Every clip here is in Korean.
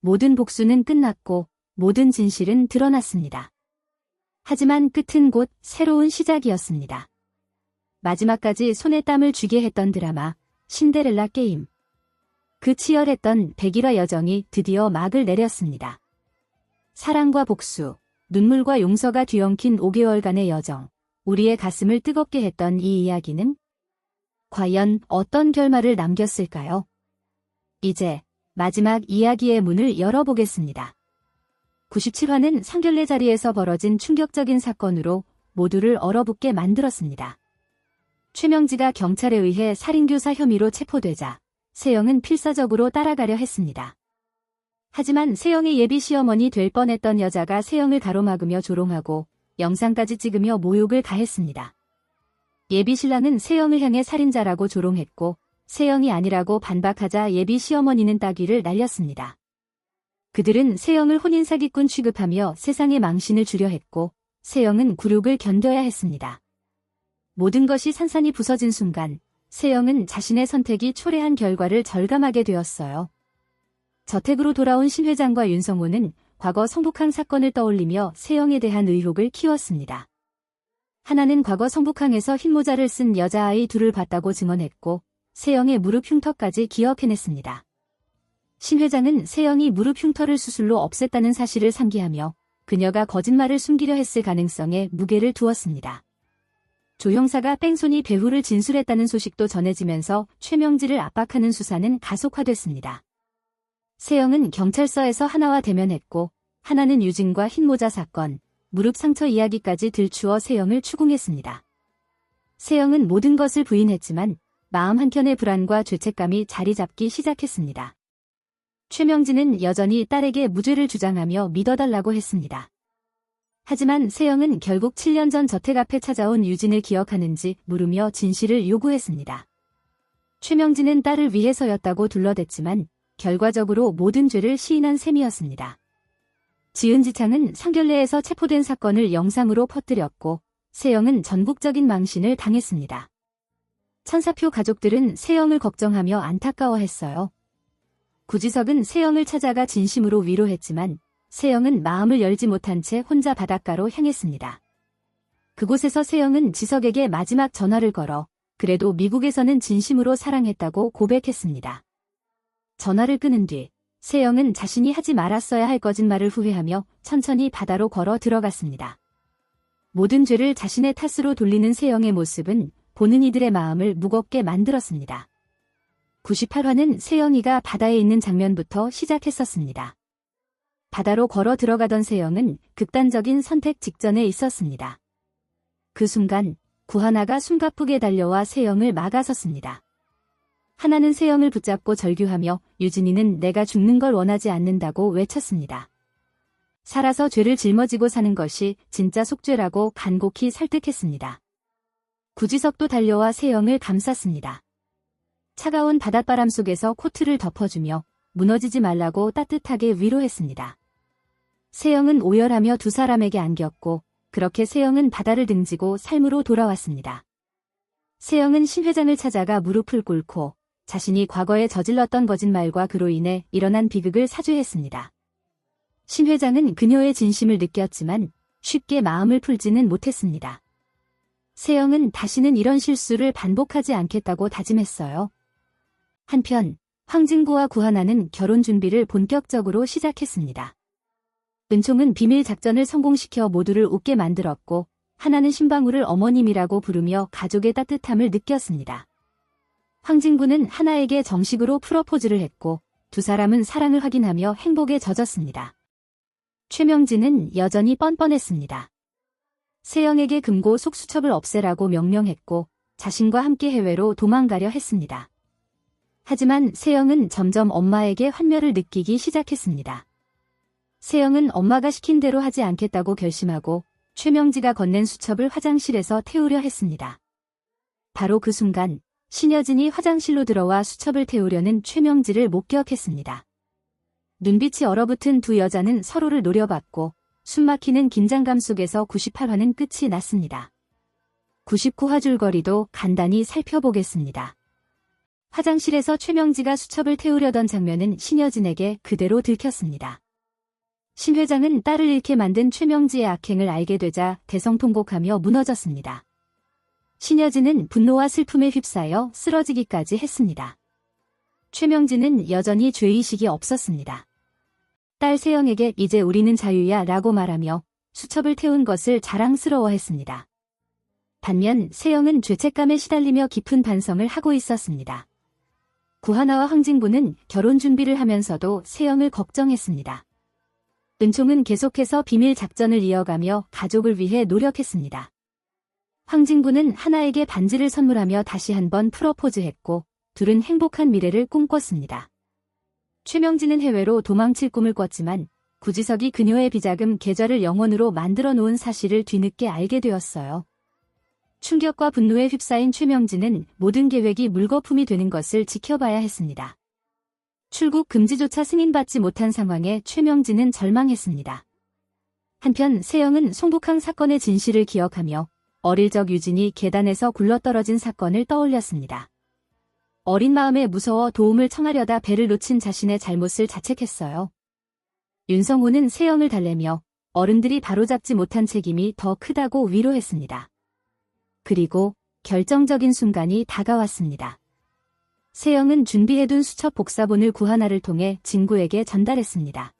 모든 복수는 끝났고 모든 진실은 드러났습니다. 하지만 끝은 곧 새로운 시작이었습니다. 마지막까지 손에 땀을 쥐게 했던 드라마 신데렐라 게임. 그 치열했던 100일화 여정이 드디어 막을 내렸습니다. 사랑과 복수, 눈물과 용서가 뒤엉킨 5개월간의 여정, 우리의 가슴을 뜨겁게 했던 이 이야기는 과연 어떤 결말을 남겼을까요? 이제 마지막 이야기의 문을 열어보겠습니다. 97화는 상견례 자리에서 벌어진 충격적인 사건으로 모두를 얼어붙게 만들었습니다. 최명지가 경찰에 의해 살인교사 혐의로 체포되자 세영은 필사적으로 따라가려 했습니다. 하지만 세영의 예비 시어머니 될 뻔했던 여자가 세영을 가로막으며 조롱하고 영상까지 찍으며 모욕을 가했습니다. 예비 신랑은 세영을 향해 살인자라고 조롱했고 세영이 아니라고 반박하자 예비 시어머니는 따귀를 날렸습니다. 그들은 세영을 혼인사기꾼 취급하며 세상의 망신을 주려 했고 세영은 굴욕을 견뎌야 했습니다. 모든 것이 산산이 부서진 순간 세영은 자신의 선택이 초래한 결과를 절감하게 되었어요. 저택으로 돌아온 신 회장과 윤성호는 과거 성북항 사건을 떠올리며 세영에 대한 의혹을 키웠습니다. 하나는 과거 성북항에서 흰모자를 쓴 여자아이 둘을 봤다고 증언했고 세영의 무릎 흉터까지 기억해냈습니다. 신 회장은 세영이 무릎 흉터를 수술로 없앴다는 사실을 상기하며 그녀가 거짓말을 숨기려 했을 가능성에 무게를 두었습니다. 조 형사가 뺑소니 배우를 진술했다는 소식도 전해지면서 최명지를 압박하는 수사는 가속화됐습니다. 세영은 경찰서에서 하나와 대면했고 하나는 유진과 흰모자 사건, 무릎 상처 이야기까지 들추어 세영을 추궁했습니다. 세영은 모든 것을 부인했지만 마음 한켠의 불안과 죄책감이 자리 잡기 시작했습니다. 최명지는 여전히 딸에게 무죄를 주장하며 믿어달라고 했습니다. 하지만 세영은 결국 7년 전 저택 앞에 찾아온 유진을 기억하는지 물으며 진실을 요구했습니다. 최명지는 딸을 위해서였다고 둘러댔지만 결과적으로 모든 죄를 시인한 셈이었습니다. 지은지창은 상견례에서 체포된 사건을 영상으로 퍼뜨렸고 세영은 전국적인 망신을 당했습니다. 천사표 가족들은 세영을 걱정하며 안타까워했어요. 구지석은 세영을 찾아가 진심으로 위로했지만 세영은 마음을 열지 못한 채 혼자 바닷가로 향했습니다. 그곳에서 세영은 지석에게 마지막 전화를 걸어 그래도 미국에서는 진심으로 사랑했다고 고백했습니다. 전화를 끊은 뒤 세영은 자신이 하지 말았어야 할 거짓말을 후회하며 천천히 바다로 걸어 들어갔습니다. 모든 죄를 자신의 탓으로 돌리는 세영의 모습은 보는 이들의 마음을 무겁게 만들었습니다. 98화는 세영이가 바다에 있는 장면부터 시작했었습니다. 바다로 걸어 들어가던 세영은 극단적인 선택 직전에 있었습니다. 그 순간 구하나가 숨가쁘게 달려와 세영을 막아섰습니다. 하나는 세영을 붙잡고 절규하며 유진이는 내가 죽는 걸 원하지 않는다고 외쳤습니다. 살아서 죄를 짊어지고 사는 것이 진짜 속죄라고 간곡히 설득했습니다. 구지석도 달려와 세영을 감쌌습니다. 차가운 바닷바람 속에서 코트를 덮어주며 무너지지 말라고 따뜻하게 위로했습니다. 세영은 오열하며 두 사람에게 안겼고 그렇게 세영은 바다를 등지고 삶으로 돌아왔습니다. 세영은 신 회장을 찾아가 무릎을 꿇고 자신이 과거에 저질렀던 거짓말과 그로 인해 일어난 비극을 사죄했습니다. 신 회장은 그녀의 진심을 느꼈지만 쉽게 마음을 풀지는 못했습니다. 세영은 다시는 이런 실수를 반복하지 않겠다고 다짐했어요. 한편 황진구와 구하나는 결혼 준비를 본격적으로 시작했습니다. 은총은 비밀 작전을 성공시켜 모두를 웃게 만들었고 하나는 신방울을 어머님이라고 부르며 가족의 따뜻함을 느꼈습니다. 황진구는 하나에게 정식으로 프로포즈를 했고 두 사람은 사랑을 확인하며 행복에 젖었습니다. 최명지는 여전히 뻔뻔했습니다. 세영에게 금고 속수첩을 없애라고 명령했고 자신과 함께 해외로 도망가려 했습니다. 하지만 세영은 점점 엄마에게 환멸을 느끼기 시작했습니다. 세영은 엄마가 시킨 대로 하지 않겠다고 결심하고 최명지가 건넨 수첩을 화장실에서 태우려 했습니다. 바로 그 순간 신여진이 화장실로 들어와 수첩을 태우려는 최명지를 목격했습니다. 눈빛이 얼어붙은 두 여자는 서로를 노려봤고 숨막히는 긴장감 속에서 98화는 끝이 났습니다. 99화 줄거리도 간단히 살펴보겠습니다. 화장실에서 최명지가 수첩을 태우려던 장면은 신여진에게 그대로 들켰습니다. 신 회장은 딸을 잃게 만든 최명지의 악행을 알게 되자 대성통곡하며 무너졌습니다. 신여진은 분노와 슬픔에 휩싸여 쓰러지기까지 했습니다. 최명지는 여전히 죄의식이 없었습니다. 딸 세영에게 이제 우리는 자유야 라고 말하며 수첩을 태운 것을 자랑스러워했습니다. 반면 세영은 죄책감에 시달리며 깊은 반성을 하고 있었습니다. 구하나와 황진구는 결혼 준비를 하면서도 세영을 걱정했습니다. 은총은 계속해서 비밀 작전을 이어가며 가족을 위해 노력했습니다. 황진구는 하나에게 반지를 선물하며 다시 한번 프로포즈했고 둘은 행복한 미래를 꿈꿨습니다. 최명지는 해외로 도망칠 꿈을 꿨지만 구지석이 그녀의 비자금 계좌를 영원으로 만들어 놓은 사실을 뒤늦게 알게 되었어요. 충격과 분노에 휩싸인 최명지는 모든 계획이 물거품이 되는 것을 지켜봐야 했습니다. 출국 금지조차 승인받지 못한 상황에 최명지는 절망했습니다. 한편 세영은 송북항 사건의 진실을 기억하며 어릴 적 유진이 계단에서 굴러떨어진 사건을 떠올렸습니다. 어린 마음에 무서워 도움을 청하려다 배를 놓친 자신의 잘못을 자책했어요. 윤성호는 세영을 달래며 어른들이 바로잡지 못한 책임이 더 크다고 위로했습니다. 그리고 결정적인 순간이 다가왔습니다. 세영은 준비해둔 수첩 복사본을 구하나를 통해 진구에게 전달했습니다.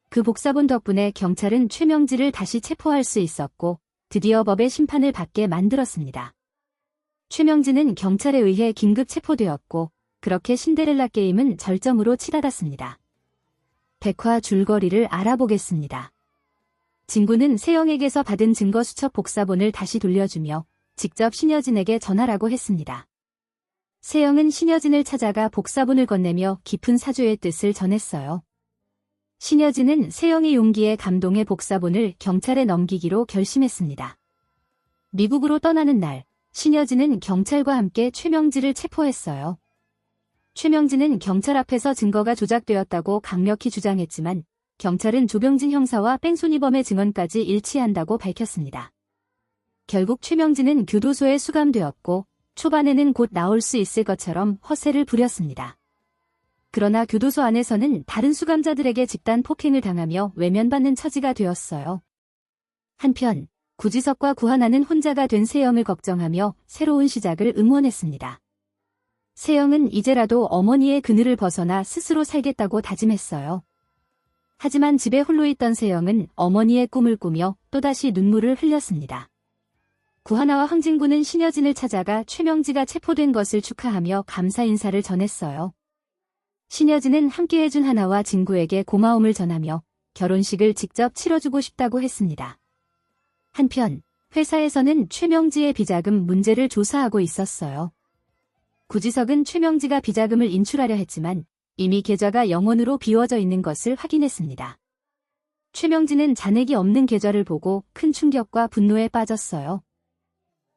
그 복사본 덕분에 경찰은 최명지를 다시 체포할 수 있었고 드디어 법의 심판을 받게 만들었습니다. 최명지는 경찰에 의해 긴급 체포되었고 그렇게 신데렐라 게임은 절정으로 치닫았습니다. 백화 줄거리를 알아보겠습니다. 진구는 세영에게서 받은 증거 수첩 복사본을 다시 돌려주며 직접 신여진에게 전하라고 했습니다. 세영은 신여진을 찾아가 복사본을 건네며 깊은 사죄의 뜻을 전했어요. 신여진은 세영의 용기에 감동해 복사본을 경찰에 넘기기로 결심했습니다. 미국으로 떠나는 날, 신여진은 경찰과 함께 최명지를 체포했어요. 최명지는 경찰 앞에서 증거가 조작되었다고 강력히 주장했지만 경찰은 조병진 형사와 뺑소니범의 증언까지 일치한다고 밝혔습니다. 결국 최명지는 교도소에 수감되었고 초반에는 곧 나올 수 있을 것처럼 허세를 부렸습니다. 그러나 교도소 안에서는 다른 수감자들에게 집단 폭행을 당하며 외면받는 처지가 되었어요. 한편 구지석과 구하나는 혼자가 된 세영을 걱정하며 새로운 시작을 응원했습니다. 세영은 이제라도 어머니의 그늘을 벗어나 스스로 살겠다고 다짐했어요. 하지만 집에 홀로 있던 세영은 어머니의 꿈을 꾸며 또다시 눈물을 흘렸습니다. 구하나와 황진구는 신여진을 찾아가 최명지가 체포된 것을 축하하며 감사 인사를 전했어요. 신여진은 함께해준 하나와 진구에게 고마움을 전하며 결혼식을 직접 치러주고 싶다고 했습니다. 한편 회사에서는 최명지의 비자금 문제를 조사하고 있었어요. 구지석은 최명지가 비자금을 인출하려 했지만 이미 계좌가 영원으로 비워져 있는 것을 확인했습니다. 최명지는 잔액이 없는 계좌를 보고 큰 충격과 분노에 빠졌어요.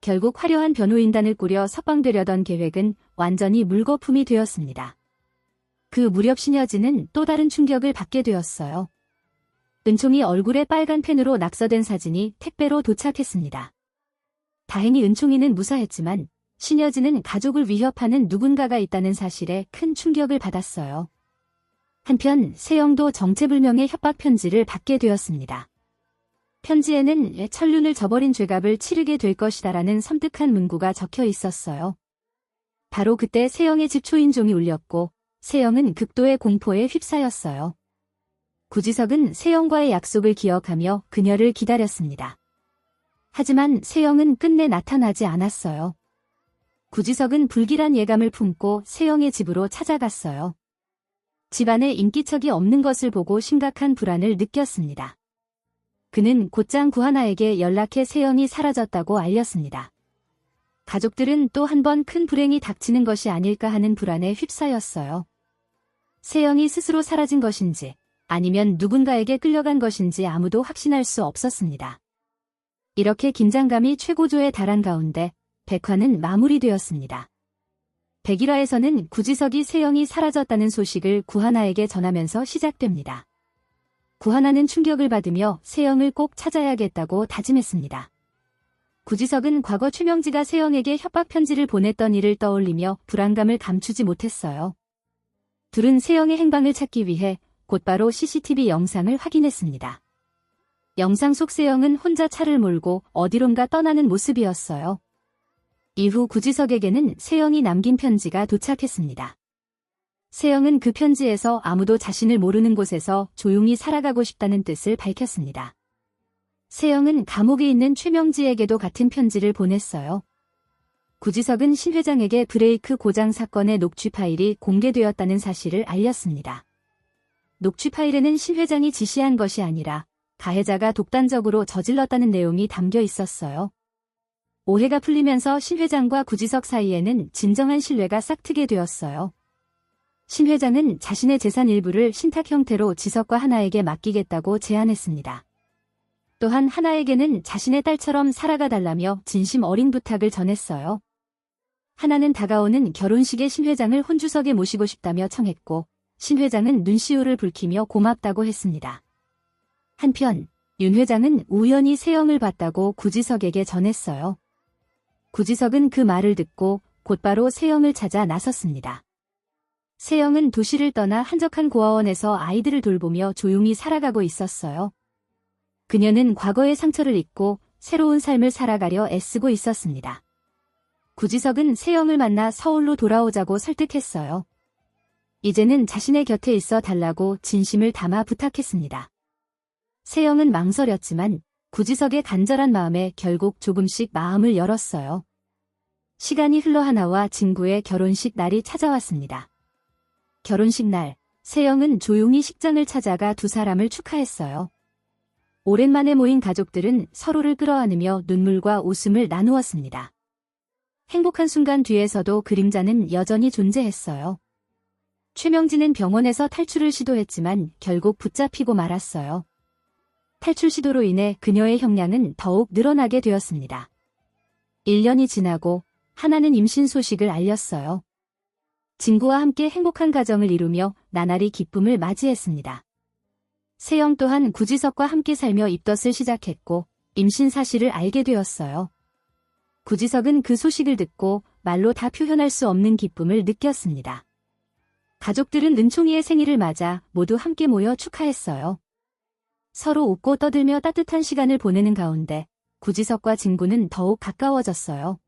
결국 화려한 변호인단을 꾸려 석방되려던 계획은 완전히 물거품이 되었습니다. 그 무렵 신여진은 또 다른 충격을 받게 되었어요. 은총이 얼굴에 빨간 펜으로 낙서된 사진이 택배로 도착했습니다. 다행히 은총이는 무사했지만 신여진은 가족을 위협하는 누군가가 있다는 사실에 큰 충격을 받았어요. 한편 세영도 정체불명의 협박 편지를 받게 되었습니다. 편지에는 천륜을 저버린 죄값을 치르게 될 것이다라는 섬뜩한 문구가 적혀 있었어요. 바로 그때 세영의 집 초인종이 울렸고 세영은 극도의 공포에 휩싸였어요. 구지석은 세영과의 약속을 기억하며 그녀를 기다렸습니다. 하지만 세영은 끝내 나타나지 않았어요. 구지석은 불길한 예감을 품고 세영의 집으로 찾아갔어요. 집안에 인기척이 없는 것을 보고 심각한 불안을 느꼈습니다. 그는 곧장 구하나에게 연락해 세영이 사라졌다고 알렸습니다. 가족들은 또 한 번 큰 불행이 닥치는 것이 아닐까 하는 불안에 휩싸였어요. 세영이 스스로 사라진 것인지 아니면 누군가에게 끌려간 것인지 아무도 확신할 수 없었습니다. 이렇게 긴장감이 최고조에 달한 가운데 백화는 마무리되었습니다. 101화에서는 구지석이 세영이 사라졌다는 소식을 구하나에게 전하면서 시작됩니다. 구하나는 충격을 받으며 세영을 꼭 찾아야겠다고 다짐했습니다. 구지석은 과거 최명지가 세영에게 협박 편지를 보냈던 일을 떠올리며 불안감을 감추지 못했어요. 둘은 세영의 행방을 찾기 위해 곧바로 CCTV 영상을 확인했습니다. 영상 속 세영은 혼자 차를 몰고 어디론가 떠나는 모습이었어요. 이후 구지석에게는 세영이 남긴 편지가 도착했습니다. 세영은 그 편지에서 아무도 자신을 모르는 곳에서 조용히 살아가고 싶다는 뜻을 밝혔습니다. 세영은 감옥에 있는 최명지에게도 같은 편지를 보냈어요. 구지석은 신 회장에게 브레이크 고장 사건의 녹취 파일이 공개되었다는 사실을 알렸습니다. 녹취 파일에는 신 회장이 지시한 것이 아니라 가해자가 독단적으로 저질렀다는 내용이 담겨 있었어요. 오해가 풀리면서 신 회장과 구지석 사이에는 진정한 신뢰가 싹트게 되었어요. 신 회장은 자신의 재산 일부를 신탁 형태로 지석과 하나에게 맡기겠다고 제안했습니다. 또한 하나에게는 자신의 딸처럼 살아가달라며 진심 어린 부탁을 전했어요. 하나는 다가오는 결혼식에 신 회장을 혼주석에 모시고 싶다며 청했고, 신 회장은 눈시울을 붉히며 고맙다고 했습니다. 한편 윤 회장은 우연히 세영을 봤다고 구지석에게 전했어요. 구지석은 그 말을 듣고 곧바로 세영을 찾아 나섰습니다. 세영은 도시를 떠나 한적한 고아원에서 아이들을 돌보며 조용히 살아가고 있었어요. 그녀는 과거의 상처를 잊고 새로운 삶을 살아가려 애쓰고 있었습니다. 구지석은 세영을 만나 서울로 돌아오자고 설득했어요. 이제는 자신의 곁에 있어 달라고 진심을 담아 부탁했습니다. 세영은 망설였지만 구지석의 간절한 마음에 결국 조금씩 마음을 열었어요. 시간이 흘러 하나와 진구의 결혼식 날이 찾아왔습니다. 결혼식 날, 세영은 조용히 식장을 찾아가 두 사람을 축하했어요. 오랜만에 모인 가족들은 서로를 끌어안으며 눈물과 웃음을 나누었습니다. 행복한 순간 뒤에서도 그림자는 여전히 존재했어요. 최명진은 병원에서 탈출을 시도했지만 결국 붙잡히고 말았어요. 탈출 시도로 인해 그녀의 형량은 더욱 늘어나게 되었습니다. 1년이 지나고 하나는 임신 소식을 알렸어요. 진구와 함께 행복한 가정을 이루며 나날이 기쁨을 맞이했습니다. 세영 또한 구지석과 함께 살며 입덧을 시작했고 임신 사실을 알게 되었어요. 구지석은 그 소식을 듣고 말로 다 표현할 수 없는 기쁨을 느꼈습니다. 가족들은 은총이의 생일을 맞아 모두 함께 모여 축하했어요. 서로 웃고 떠들며 따뜻한 시간을 보내는 가운데 구지석과 진구는 더욱 가까워졌어요.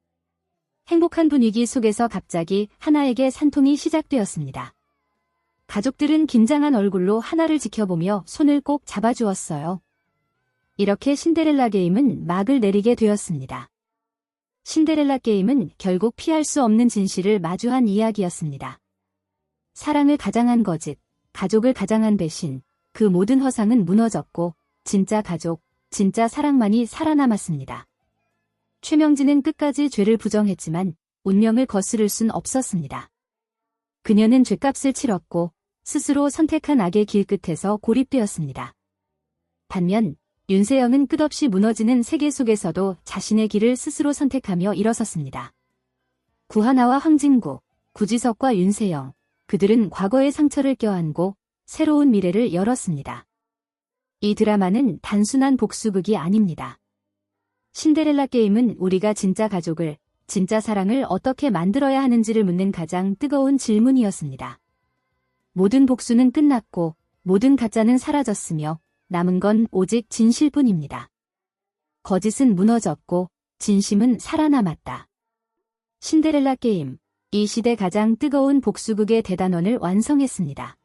행복한 분위기 속에서 갑자기 하나에게 산통이 시작되었습니다. 가족들은 긴장한 얼굴로 하나를 지켜보며 손을 꼭 잡아주었어요. 이렇게 신데렐라 게임은 막을 내리게 되었습니다. 신데렐라 게임은 결국 피할 수 없는 진실을 마주한 이야기였습니다. 사랑을 가장한 거짓, 가족을 가장한 배신, 그 모든 허상은 무너졌고 진짜 가족, 진짜 사랑만이 살아남았습니다. 최명진은 끝까지 죄를 부정했지만 운명을 거스를 순 없었습니다. 그녀는 죗값을 치렀고 스스로 선택한 악의 길 끝에서 고립되었습니다. 반면 윤세영은 끝없이 무너지는 세계 속에서도 자신의 길을 스스로 선택하며 일어섰습니다. 구하나와 황진구, 구지석과 윤세영, 그들은 과거의 상처를 껴안고 새로운 미래를 열었습니다. 이 드라마는 단순한 복수극이 아닙니다. 신데렐라 게임은 우리가 진짜 가족을, 진짜 사랑을 어떻게 만들어야 하는지를 묻는 가장 뜨거운 질문이었습니다. 모든 복수는 끝났고 모든 가짜는 사라졌으며 남은 건 오직 진실뿐입니다. 거짓은 무너졌고 진심은 살아남았다. 신데렐라 게임, 이 시대 가장 뜨거운 복수극의 대단원을 완성했습니다.